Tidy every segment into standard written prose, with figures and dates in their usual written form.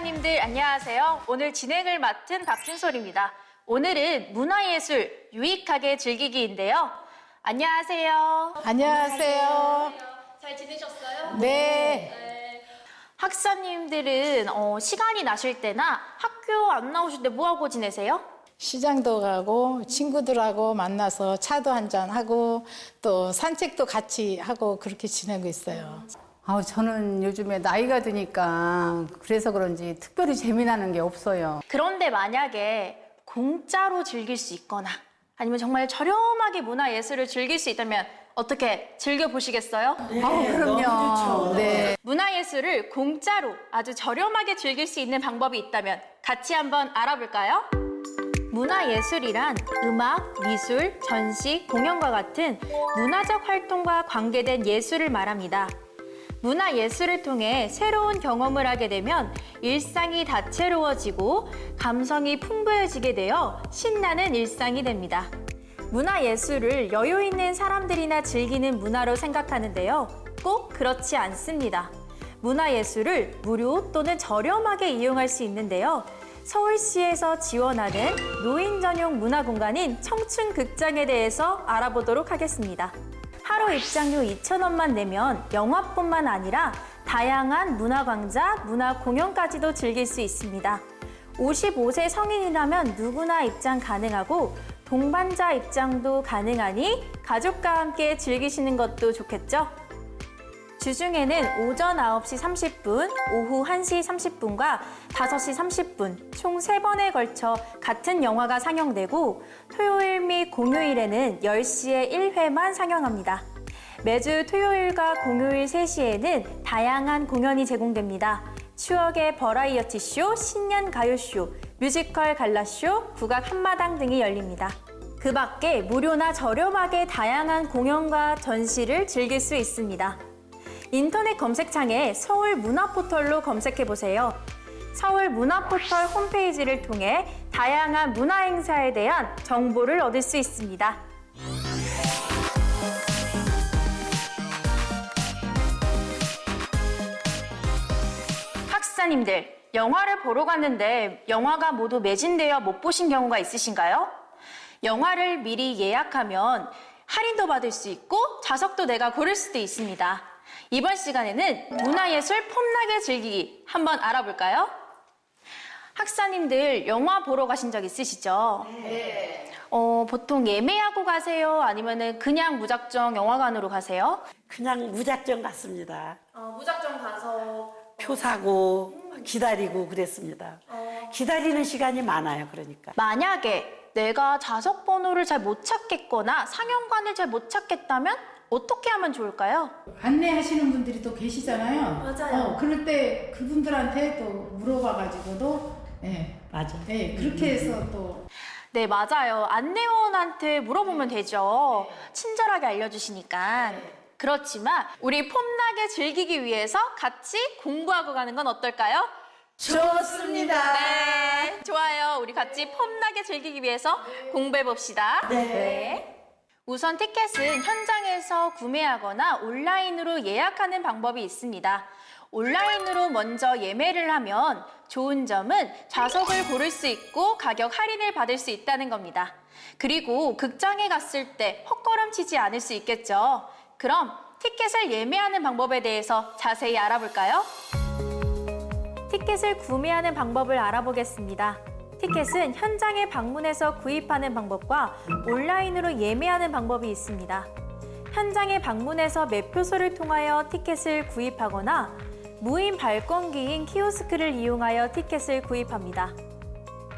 학사님들 안녕하세요. 오늘 진행을 맡은 박진솔입니다. 오늘은 문화예술 유익하게 즐기기인데요. 안녕하세요. 안녕하세요. 잘 지내셨어요? 네. 학사님들은 시간이 나실 때나 학교 안 나오실 때 뭐하고 지내세요? 시장도 가고 친구들하고 만나서 차도 한잔 하고 또 산책도 같이 하고 그렇게 지내고 있어요. 저는 요즘에 나이가 드니까 그래서 그런지 특별히 재미나는 게 없어요. 그런데 만약에 공짜로 즐길 수 있거나 아니면 정말 저렴하게 문화예술을 즐길 수 있다면 어떻게 즐겨보시겠어요? 그럼요. 네. 문화예술을 공짜로 아주 저렴하게 즐길 수 있는 방법이 있다면 같이 한번 알아볼까요? 문화예술이란 음악, 미술, 전시, 공연과 같은 문화적 활동과 관계된 예술을 말합니다. 문화예술을 통해 새로운 경험을 하게 되면 일상이 다채로워지고 감성이 풍부해지게 되어 신나는 일상이 됩니다. 문화예술을 여유 있는 사람들이나 즐기는 문화로 생각하는데요. 꼭 그렇지 않습니다. 문화예술을 무료 또는 저렴하게 이용할 수 있는데요. 서울시에서 지원하는 노인 전용 문화공간인 청춘극장에 대해서 알아보도록 하겠습니다. 하루 입장료 2,000원만 내면 영화뿐만 아니라 다양한 문화광자, 문화공연까지도 즐길 수 있습니다. 55세 성인이라면 누구나 입장 가능하고 동반자 입장도 가능하니 가족과 함께 즐기시는 것도 좋겠죠? 주중에는 오전 9시 30분, 오후 1시 30분과 5시 30분 총 3번에 걸쳐 같은 영화가 상영되고 토요일 및 공휴일에는 10시에 1회만 상영합니다. 매주 토요일과 공휴일 3시에는 다양한 공연이 제공됩니다. 추억의 버라이어티 쇼, 신년 가요쇼, 뮤지컬 갈라쇼, 국악 한마당 등이 열립니다. 그 밖에 무료나 저렴하게 다양한 공연과 전시를 즐길 수 있습니다. 인터넷 검색창에 서울 문화포털로 검색해보세요. 서울 문화포털 홈페이지를 통해 다양한 문화행사에 대한 정보를 얻을 수 있습니다. 학사님들, 영화를 보러 갔는데 영화가 모두 매진되어 못 보신 경우가 있으신가요? 영화를 미리 예약하면 할인도 받을 수 있고 좌석도 내가 고를 수도 있습니다. 이번 시간에는 문화예술 폼나게 즐기기 한번 알아볼까요? 학사님들 영화 보러 가신 적 있으시죠? 네. 보통 예매하고 가세요? 아니면 그냥 무작정 영화관으로 가세요? 그냥 무작정 갔습니다. 무작정 가서 표 사고 기다리고 그랬습니다. 기다리는 시간이 많아요, 그러니까. 만약에 내가 좌석 번호를 잘 못 찾겠거나 상영관을 잘 못 찾겠다면 어떻게 하면 좋을까요? 안내하시는 분들이 또 계시잖아요. 맞아요. 그럴 때 그분들한테 또 물어봐가지고도 맞아. 그렇게 해서 또 네, 맞아요. 안내원한테 물어보면 되죠. 친절하게 알려주시니까. 그렇지만 우리 폼나게 즐기기 위해서 같이 공부하고 가는 건 어떨까요? 좋습니다. 네, 좋아요. 우리 같이 폼나게 즐기기 위해서 공부해봅시다. 네. 우선 티켓은 현장에서 구매하거나 온라인으로 예약하는 방법이 있습니다. 온라인으로 먼저 예매를 하면 좋은 점은 좌석을 고를 수 있고 가격 할인을 받을 수 있다는 겁니다. 그리고 극장에 갔을 때 헛걸음치지 않을 수 있겠죠. 그럼 티켓을 예매하는 방법에 대해서 자세히 알아볼까요? 티켓을 구매하는 방법을 알아보겠습니다. 티켓은 현장에 방문해서 구입하는 방법과 온라인으로 예매하는 방법이 있습니다. 현장에 방문해서 매표소를 통하여 티켓을 구입하거나 무인 발권기인 키오스크를 이용하여 티켓을 구입합니다.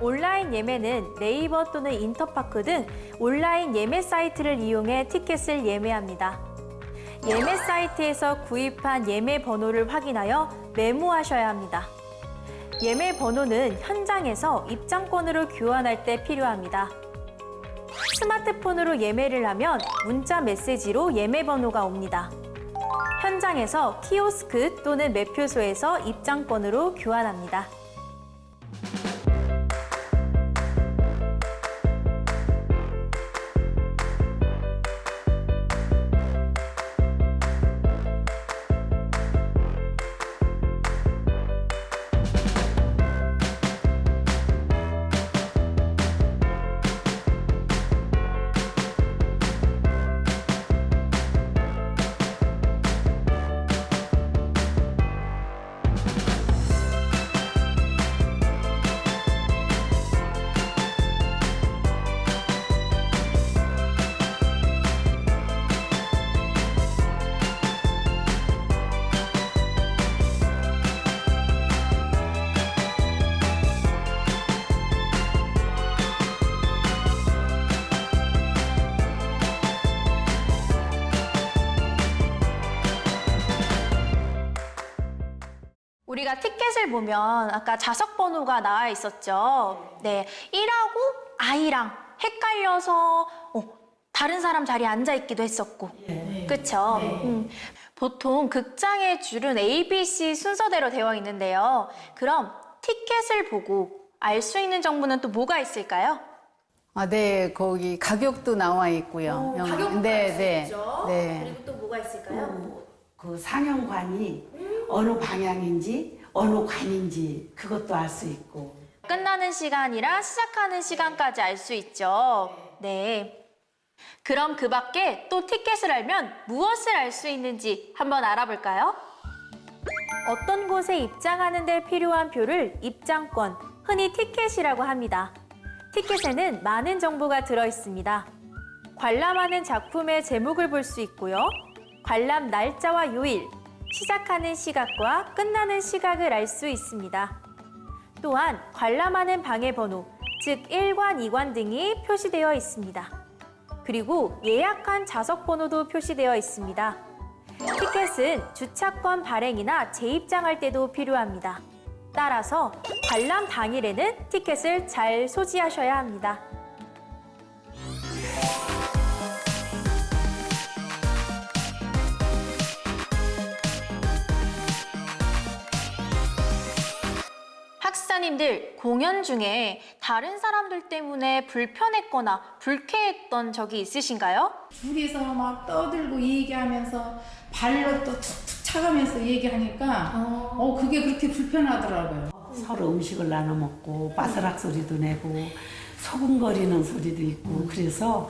온라인 예매는 네이버 또는 인터파크 등 온라인 예매 사이트를 이용해 티켓을 예매합니다. 예매 사이트에서 구입한 예매 번호를 확인하여 메모하셔야 합니다. 예매 번호는 현장에서 입장권으로 교환할 때 필요합니다. 스마트폰으로 예매를 하면 문자 메시지로 예매 번호가 옵니다. 현장에서 키오스크 또는 매표소에서 입장권으로 교환합니다. 우리가 티켓을 보면 아까 좌석 번호가 나와 있었죠. 네, 1하고 I랑 헷갈려서 다른 사람 자리에 앉아 있기도 했었고. 그쵸? 보통 극장의 줄은 A, B, C 순서대로 되어 있는데요. 그럼 티켓을 보고 알 수 있는 정보는 또 뭐가 있을까요? 아, 네, 거기 가격도 나와 있고요. 네. 그리고 또 뭐가 있을까요? 그 상영관이 어느 방향인지 어느 관인지 그것도 알 수 있고. 끝나는 시간이랑 시작하는 시간까지 알 수 있죠. 네. 그럼 그 밖에 또 티켓을 알면 무엇을 알 수 있는지 한번 알아볼까요? 어떤 곳에 입장하는 데 필요한 표를 입장권, 흔히 티켓이라고 합니다. 티켓에는 많은 정보가 들어 있습니다. 관람하는 작품의 제목을 볼 수 있고요. 관람 날짜와 요일, 시작하는 시각과 끝나는 시각을 알 수 있습니다. 또한 관람하는 방의 번호, 즉 1관, 2관 등이 표시되어 있습니다. 그리고 예약한 좌석 번호도 표시되어 있습니다. 티켓은 주차권 발행이나 재입장할 때도 필요합니다. 따라서 관람 당일에는 티켓을 잘 소지하셔야 합니다. 학사님들, 공연 중에 다른 사람들 때문에 불편했거나 불쾌했던 적이 있으신가요? 둘이서 막 떠들고 얘기하면서 발로 또 툭툭 차가면서 얘기하니까 그게 그렇게 불편하더라고요. 서로 음식을 나눠 먹고 바스락 소리도 내고 소금거리는 소리도 있고 그래서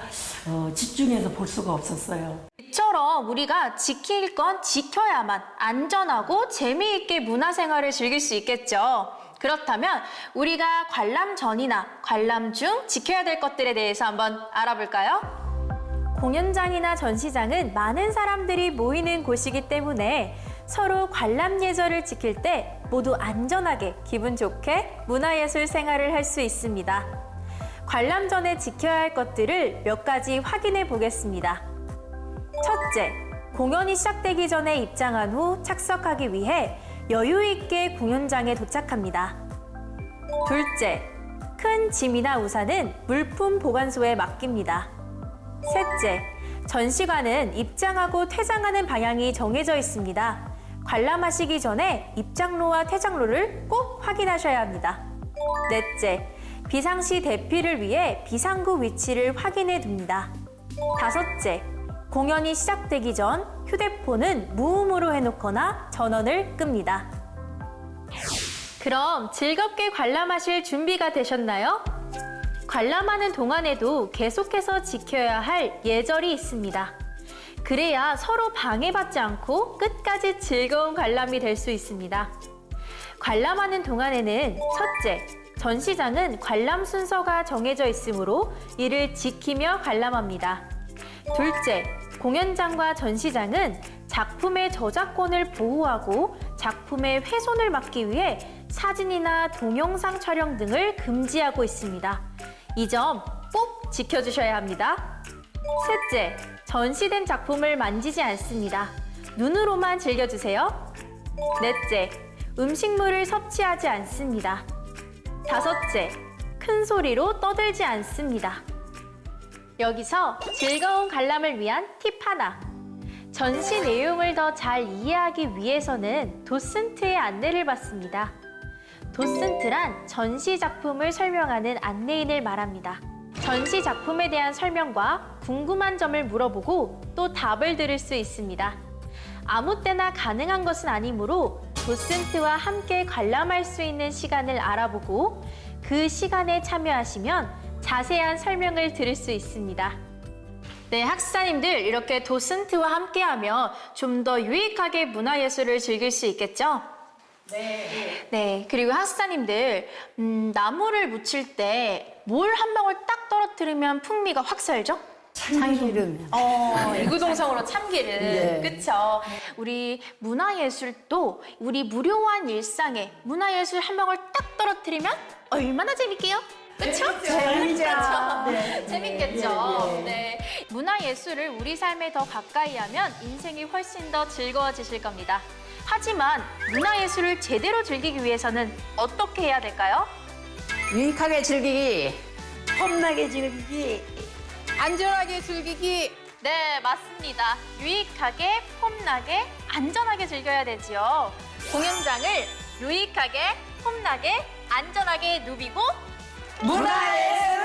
집중해서 볼 수가 없었어요. 이처럼 우리가 지킬 건 지켜야만 안전하고 재미있게 문화생활을 즐길 수 있겠죠. 그렇다면 우리가 관람 전이나 관람 중 지켜야 될 것들에 대해서 한번 알아볼까요? 공연장이나 전시장은 많은 사람들이 모이는 곳이기 때문에 서로 관람 예절을 지킬 때 모두 안전하게 기분 좋게 문화예술 생활을 할 수 있습니다. 관람 전에 지켜야 할 것들을 몇 가지 확인해 보겠습니다. 첫째, 공연이 시작되기 전에 입장한 후 착석하기 위해 여유 있게 공연장에 도착합니다. 둘째, 큰 짐이나 우산은 물품 보관소에 맡깁니다. 셋째, 전시관은 입장하고 퇴장하는 방향이 정해져 있습니다. 관람하시기 전에 입장로와 퇴장로를 꼭 확인하셔야 합니다. 넷째, 비상시 대피를 위해 비상구 위치를 확인해 둡니다. 다섯째, 공연이 시작되기 전 휴대폰은 무음으로 해놓거나 전원을 끕니다. 그럼 즐겁게 관람하실 준비가 되셨나요? 관람하는 동안에도 계속해서 지켜야 할 예절이 있습니다. 그래야 서로 방해받지 않고 끝까지 즐거운 관람이 될 수 있습니다. 관람하는 동안에는 첫째, 전시장은 관람 순서가 정해져 있으므로 이를 지키며 관람합니다. 둘째, 공연장과 전시장은 작품의 저작권을 보호하고 작품의 훼손을 막기 위해 사진이나 동영상 촬영 등을 금지하고 있습니다. 이 점 꼭 지켜주셔야 합니다. 셋째, 전시된 작품을 만지지 않습니다. 눈으로만 즐겨주세요. 넷째, 음식물을 섭취하지 않습니다. 다섯째, 큰 소리로 떠들지 않습니다. 여기서 즐거운 관람을 위한 팁 하나. 전시 내용을 더 잘 이해하기 위해서는 도슨트의 안내를 받습니다. 도슨트란 전시 작품을 설명하는 안내인을 말합니다. 전시 작품에 대한 설명과 궁금한 점을 물어보고 또 답을 들을 수 있습니다. 아무 때나 가능한 것은 아니므로 도슨트와 함께 관람할 수 있는 시간을 알아보고 그 시간에 참여하시면 자세한 설명을 들을 수 있습니다. 네, 학사님들 이렇게 도슨트와 함께하면 좀 더 유익하게 문화예술을 즐길 수 있겠죠? 네, 그리고 학사님들 나무를 묻힐 때 뭘 한 방울 딱 떨어뜨리면 풍미가 확 살죠? 참기름. 이구동성으로 참기름. 네. 그쵸? 우리 문화예술도 우리 무료한 일상에 문화예술 한 방울 딱 떨어뜨리면 얼마나 재밌게요? 그쵸? 재밌죠. 그쵸? 재밌겠죠? 네. 문화예술을 우리 삶에 더 가까이 하면 인생이 훨씬 더 즐거워지실 겁니다. 하지만 문화예술을 제대로 즐기기 위해서는 어떻게 해야 될까요? 유익하게 즐기기. 험나게 즐기기. 안전하게 즐기기. 네, 맞습니다. 유익하게, 폼나게, 안전하게 즐겨야 되지요. 공연장을 유익하게, 폼나게, 안전하게 누비고 문화예술